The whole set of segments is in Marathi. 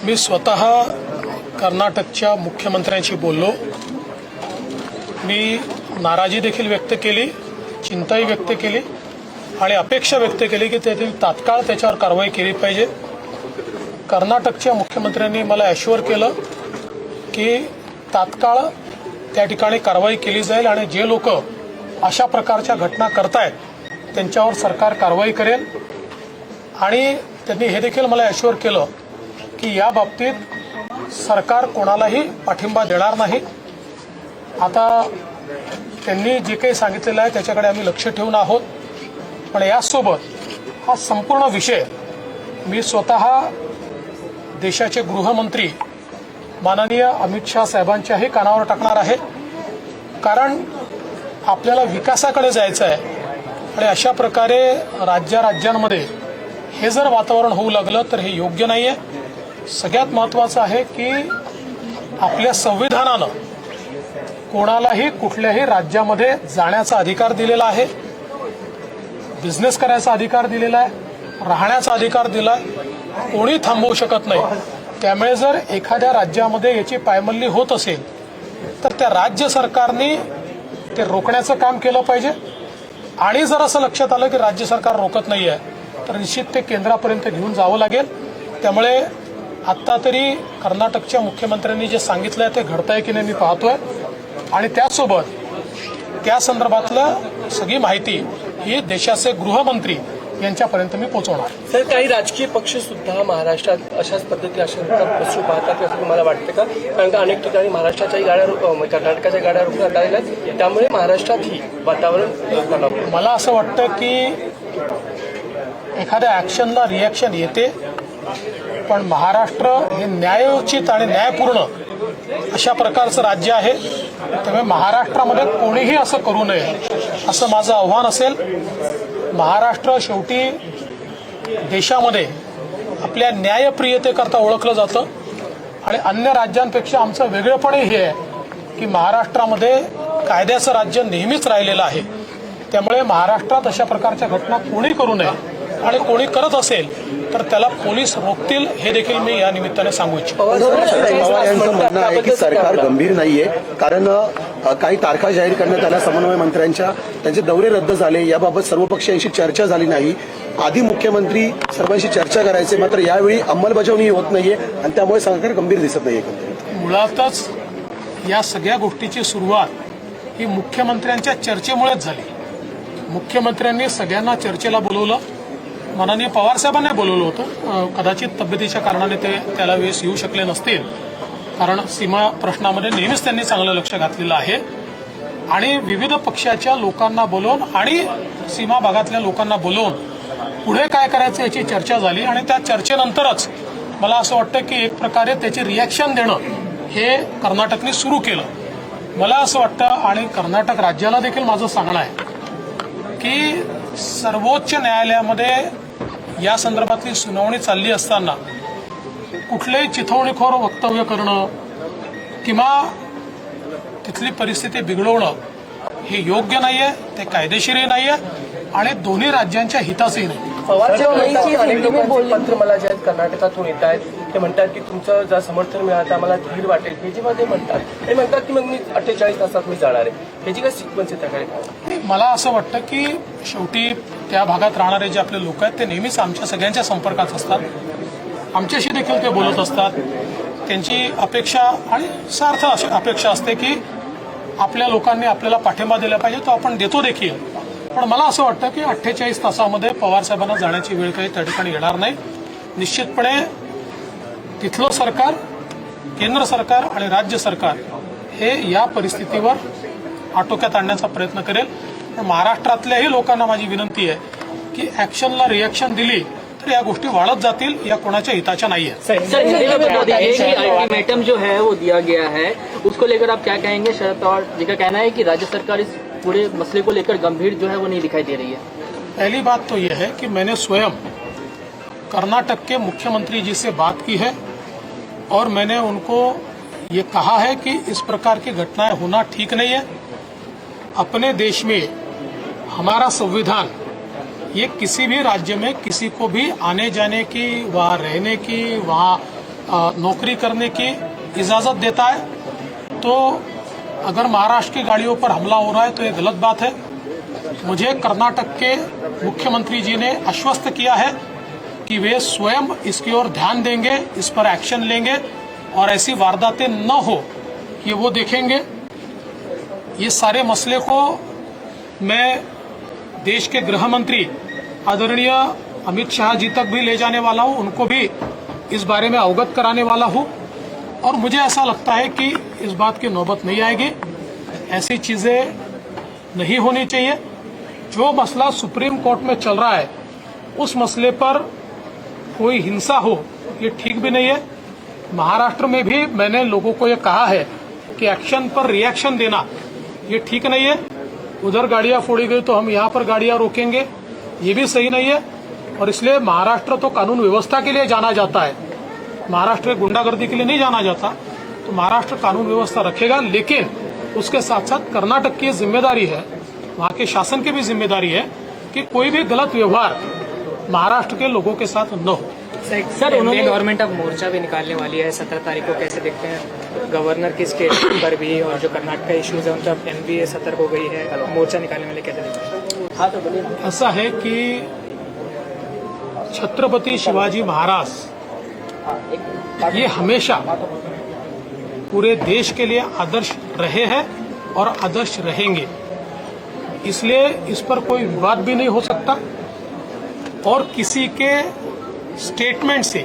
मी स्वतः कर्नाटकच्या मुख्यमंत्र्यांशी बोललो. मी नाराजी देखील व्यक्त केली, चिंताही व्यक्त केली आणि अपेक्षा व्यक्त केली की त्यातील तात्काळ त्याच्यावर कारवाई केली पाहिजे. कर्नाटकच्या मुख्यमंत्र्यांनी मला ॲश्युअर केलं की तात्काळ त्या ठिकाणी कारवाई केली जाईल आणि जे लोक अशा प्रकारच्या घटना करतायत त्यांच्यावर सरकार कारवाई करेल. आणि त्यांनी हे देखील मला ॲश्युअर केलं की या बाबतीत सरकार कोणालाही पाठिंबा देणार नाही. आता त्यांनी जे काही सांगितलेलं आहे त्याच्याकडे आम्ही लक्ष ठेवून आहोत. पण यासोबत हा संपूर्ण विषय मी स्वतः देशाचे गृहमंत्री माननीय अमित शाह साहेबांच्याही कानावर टाकणार आहे. कारण आपल्याला विकासाकडे जायचं आहे आणि अशा प्रकारे राज्यांमध्ये हे जर वातावरण होऊ लागलं तर हे योग्य नाही आहे. सगळ्यात महत्त्वाचं आहे की आपल्या संविधानानं कोणालाही कुठल्याही राज्यामध्ये जाण्याचा अधिकार दिलेला आहे, बिझनेस करायचा अधिकार दिलेला आहे, राहण्याचा अधिकार दिला आहे, कोणी थांबवू शकत नाही. त्यामुळे जर एखाद्या राज्यामध्ये याची पायमल्ली होत असेल तर त्या राज्य सरकारने ते रोखण्याचं काम केलं पाहिजे. आणि जर असं लक्षात आलं की राज्य सरकार रोखत नाही आहे तर निश्चित ते केंद्रापर्यंत घेऊन जावं लागेल. त्यामुळे आत्ता तरी कर्नाटकच्या मुख्यमंत्र्यांनी जे सांगितलं आहे ते घडतंय की नाही मी पाहतोय आणि त्यासोबत त्या संदर्भातलं सगळी माहिती ही देशाचे गृहमंत्री यांच्यापर्यंत मी पोहोचवणार. सर, काही राजकीय पक्ष सुद्धा महाराष्ट्रात अशाच पद्धती पशु पाहतात असं तुम्हाला वाटतं का? कारण का अनेक ठिकाणी महाराष्ट्राच्याही गाड्या कर्नाटकाच्या गाड्या रोखण्यात आलेल्या आहेत, त्यामुळे महाराष्ट्रातही वातावरण मला असं वाटतं की एखाद्या ॲक्शनला रिॲक्शन येते, पण महाराष्ट्र हे न्यायोचित आणि न्यायपूर्ण अशा प्रकारचं राज्य आहे. त्यामुळे महाराष्ट्रामध्ये कोणीही असं करू नये असं माझं आव्हान असेल. महाराष्ट्र शेवटी देशामध्ये आपल्या न्यायप्रियतेकरता ओळखलं जातं आणि अन्य राज्यांपेक्षा आमचं वेगळेपणही हे आहे की महाराष्ट्रामध्ये कायद्याचं राज्य नेहमीच राहिलेलं आहे. त्यामुळे महाराष्ट्रात अशा प्रकारच्या घटना कोणी करू नये आणि कोणी करत असेल तर त्याला पोलीस रोखतील हे देखील मी या निमित्ताने सांगू इच्छितो. पवार यांचं म्हणणं आहे की सरकार गंभीर नाहीये, कारण काही तारखा जाहीर करण्यात आल्या समन्वय मंत्र्यांच्या, त्यांचे दौरे रद्द झाले, याबाबत सर्वपक्षीयांशी चर्चा झाली नाही. आधी मुख्यमंत्री सर्वांशी चर्चा करायचे, मात्र यावेळी अंमलबजावणी होत नाहीये आणि त्यामुळे सरकार गंभीर दिसत नाहीये. मुळातच या सगळ्या गोष्टीची सुरुवात ही मुख्यमंत्र्यांच्या चर्चेमुळेच झाली. मुख्यमंत्र्यांनी सगळ्यांना चर्चेला बोलवलं, माननीय पवार साहेबांनी बोलवलं होतं. कदाचित तब्येतीच्या कारणाने ते त्याला वेळेस येऊ शकले नसतील, कारण सीमा प्रश्नामध्ये नेहमीच त्यांनी चांगलं लक्ष घातलेलं आहे. आणि विविध पक्षाच्या लोकांना बोलवून आणि सीमा भागातल्या लोकांना बोलवून पुढे काय करायचं याची चर्चा झाली आणि त्या चर्चेनंतरच मला असं वाटतं की एक प्रकारे त्याची रिॲक्शन देणं हे कर्नाटकने सुरू केलं. मला असं वाटतं आणि कर्नाटक राज्याला देखील माझं सांगणं आहे की सर्वोच्च न्यायालयामध्ये या संदर्भातली सुनावणी चालली असताना कुठलेही चिथावणीखोर वक्तव्य करणं किंवा तिथली परिस्थिती बिघडवणं हे योग्य नाहीये, ते कायदेशीरही नाहीये आणि दोन्ही राज्यांच्या हिताचंही नाही. पत्र मला जे आहेत कर्नाटकातून येत आहेत ते म्हणतात की तुमचं जर समर्थन मिळालं आम्हाला धीर वाटेल, हे जेव्हा ते म्हणतात की मग मी 48 तासात मी जाणार आहे, ह्याची काय सिक्वेन्स आहे त्याकडे? मला असं वाटतं की शेवटी त्या भागात राहणारे जे आपले लोक आहेत ते नेहमीच आमच्या सगळ्यांच्या संपर्कात असतात, आमच्याशी देखील ते बोलत असतात. त्यांची अपेक्षा आणि सार्थ अपेक्षा असते की आपल्या लोकांनी आपल्याला पाठिंबा दिला पाहिजे, तो आपण देतो देखील. पण मला असं वाटतं की 48 तासामध्ये पवार साहेबांना जाण्याची वेळ काही त्या ठिकाणी येणार नाही. निश्चितपणे तिथलं सरकार, केंद्र सरकार आणि राज्य सरकार हे या परिस्थितीवर आटोक्यात आणण्याचा प्रयत्न करेल. महाराष्ट्रातल्याही लोकांना माझी विनंती आहे की ॲक्शनला रिॲक्शन दिली तर या गोष्टी वाढत जातील, या कोणाच्या हिताच्या नाही आहेत. अल्टीमेटम जो है वो दिया गया है, उसको लेकर आप क्या कहेंगे? शरद पवार जी का कहना है कि राज्य सरकार इस पूरे मसले को लेकर गंभीर जो है वो नहीं दिखाई दे रही है. पहली बात तो यह है कि मैंने स्वयं कर्नाटक के मुख्यमंत्री जी से बात की है और मैंने उनको ये कहा है कि इस प्रकार की घटनाएं होना ठीक नहीं है. अपने देश में हमारा संविधान ये किसी भी राज्य में किसी को भी आने जाने की, वहाँ रहने की, वहाँ नौकरी करने की इजाजत देता है, तो अगर महाराष्ट्र की गाड़ियों पर हमला हो रहा है तो ये गलत बात है। मुझे कर्नाटक के मुख्यमंत्री जी ने आश्वस्त किया है कि वे स्वयं इसकी ओर ध्यान देंगे, इस पर एक्शन लेंगे और ऐसी वारदातें न हो ये वो देखेंगे। ये सारे मसले को मैं देश के गृह मंत्री आदरणीय अमित शाह जी तक भी ले जाने वाला हूं, उनको भी इस बारे में अवगत कराने वाला हूं और मुझे ऐसा लगता है कि इस बात की नौबत नहीं आएगी, ऐसी चीजें नहीं होनी चाहिए। जो मसला सुप्रीम कोर्ट में चल रहा है उस मसले पर कोई हिंसा हो ये ठीक भी नहीं है। महाराष्ट्र में भी मैंने लोगों को ये कहा है कि एक्शन पर रिएक्शन देना ये ठीक नहीं है। उधर गाड़ियां फोड़ी गई तो हम यहाँ पर गाड़ियां रोकेंगे, ये भी सही नहीं है। और इसलिए महाराष्ट्र तो कानून व्यवस्था के लिए जाना जाता है, महाराष्ट्र गुंडागर्दी के लिए नहीं जाना जाता। तो महाराष्ट्र कानून व्यवस्था रखेगा, लेकिन उसके साथ साथ कर्नाटक की जिम्मेदारी है, वहां के शासन की भी जिम्मेदारी है कि कोई भी गलत व्यवहार महाराष्ट्र के लोगों के साथ न हो। सर उन्होंने गवर्नमेंट अब मोर्चा भी निकालने वाली है 17 तारीख को, कैसे देखते हैं गवर्नर की स्टेटमेंट पर भी, और जो कर्नाटक का इश्यूज है उनका एनबीए सतर्क हो गई है, मोर्चा निकालने वाले कैसे देखते हैं? ऐसा है कि छत्रपति शिवाजी महाराज ये हमेशा पूरे देश के लिए आदर्श रहे हैं और आदर्श रहेंगे, इसलिए इस पर कोई विवाद भी नहीं हो सकता। और किसी के स्टेटमेंट से,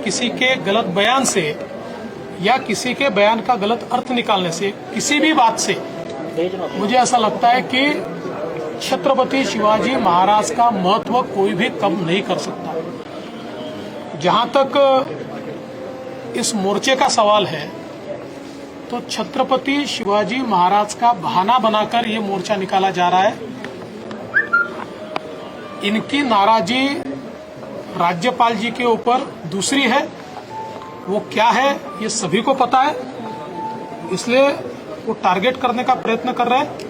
किसी के गलत बयान से या किसी के बयान का गलत अर्थ निकालने से, किसी भी बात से मुझे ऐसा लगता है कि छत्रपति शिवाजी महाराज का महत्व कोई भी कम नहीं कर सकता। जहां तक इस मोर्चे का सवाल है तो छत्रपति शिवाजी महाराज का बहाना बनाकर ये मोर्चा निकाला जा रहा है। इनकी नाराजगी राज्यपाल जी के ऊपर दूसरी है, वो क्या है ये सभी को पता है, इसलिए वो टारगेट करने का प्रयत्न कर रहे हैं।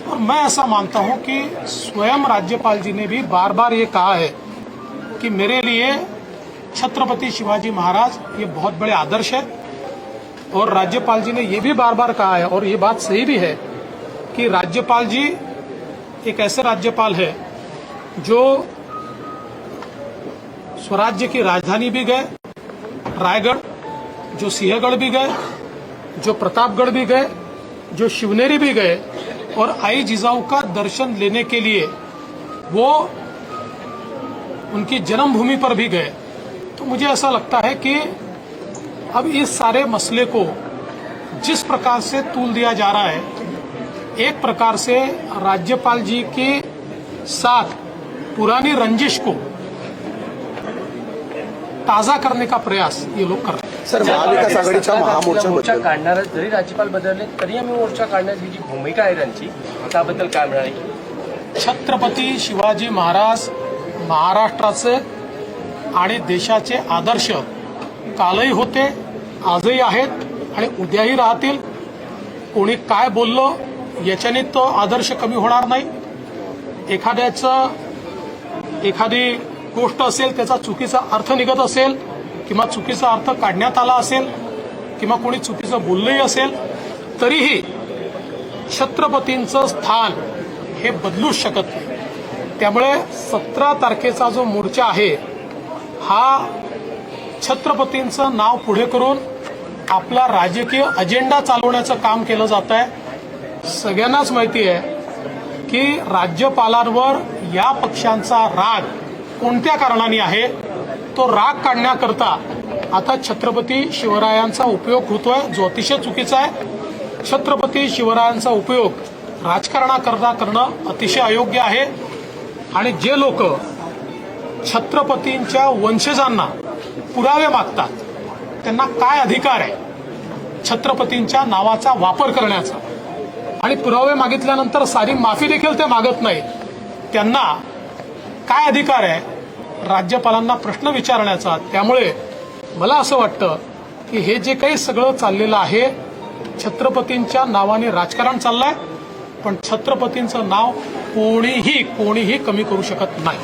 और मैं ऐसा मानता हूं कि स्वयं राज्यपाल जी ने भी बार बार ये कहा है कि मेरे लिए छत्रपति शिवाजी महाराज ये बहुत बड़े आदर्श है। और राज्यपाल जी ने ये भी बार बार कहा है, और ये बात सही भी है, कि राज्यपाल जी एक ऐसे राज्यपाल है जो स्वराज्य की राजधानी भी गए रायगढ़, जो सिंहगढ़ भी गए, जो प्रतापगढ़ भी गए, जो शिवनेरी भी गए, और आई जिजाऊ का दर्शन लेने के लिए वो उनकी जन्मभूमि पर भी गए। तो मुझे ऐसा लगता है कि अब इस सारे मसले को जिस प्रकार से तूल दिया जा रहा है, एक प्रकार से राज्यपाल जी के साथ पुरानी रंजिश को ताजा करने का प्रयास ये लोग कर रहे हैं। सर, महाविकास आघाडीच्या मोर्चा महामोर्चा काढणार, जरी राज्यपाल बदलले तरी आम्ही मोर्चा काढण्याची जी भूमिका आहे त्यांची, त्याबद्दल काय म्हणाले? छत्रपती शिवाजी महाराज महाराष्ट्राचे आणि देशाचे आदर्श कालही होते, आजही आहेत आणि उद्याही राहतील। कोणी काय बोललं याच्याने तो आदर्श कमी होणार नाही। एखादी गोष्ट असेल, त्याचा चुकीचा अर्थ निघत असेल किंवा चुकीचा अर्थ काढण्यात आला असेल किंवा कोणी चुकीचं बोललंही असेल, तरीही छत्रपतींचं स्थान हे बदलूच शकत नाही। त्यामुळे 17 तारखेचा जो मोर्चा आहे हा छत्रपतींचं नाव पुढे करून आपला राजकीय अजेंडा चालवण्याचं काम केलं जात आहे। सगळ्यांनाच माहिती आहे की राज्यपालांवर या पक्षांचा राग कोणत्या कारणाने आहे, तो राग काढण्याकरता आता छत्रपती शिवरायांचा उपयोग होतोय, जो अतिशय चुकीचा आहे। छत्रपती शिवरायांचा उपयोग राजकारणाकरता करणं अतिशय अयोग्य आहे। आणि जे लोक छत्रपतींच्या वंशजांना पुरावे मागतात त्यांना काय अधिकार आहे छत्रपतींच्या नावाचा वापर करण्याचा, आणि पुरावे मागितल्यानंतर सारी माफी देखील ते मागत नाही, त्यांना काय अधिकार आहे राज्यपालांना प्रश्न विचारण्याचा। त्यामुळे मला असं वाटतं की हे जे काही सगळं चाललेलं आहे, छत्रपतींच्या नावाने राजकारण चाललंय, पण छत्रपतींचं नाव कोणीही कमी करू शकत नाही।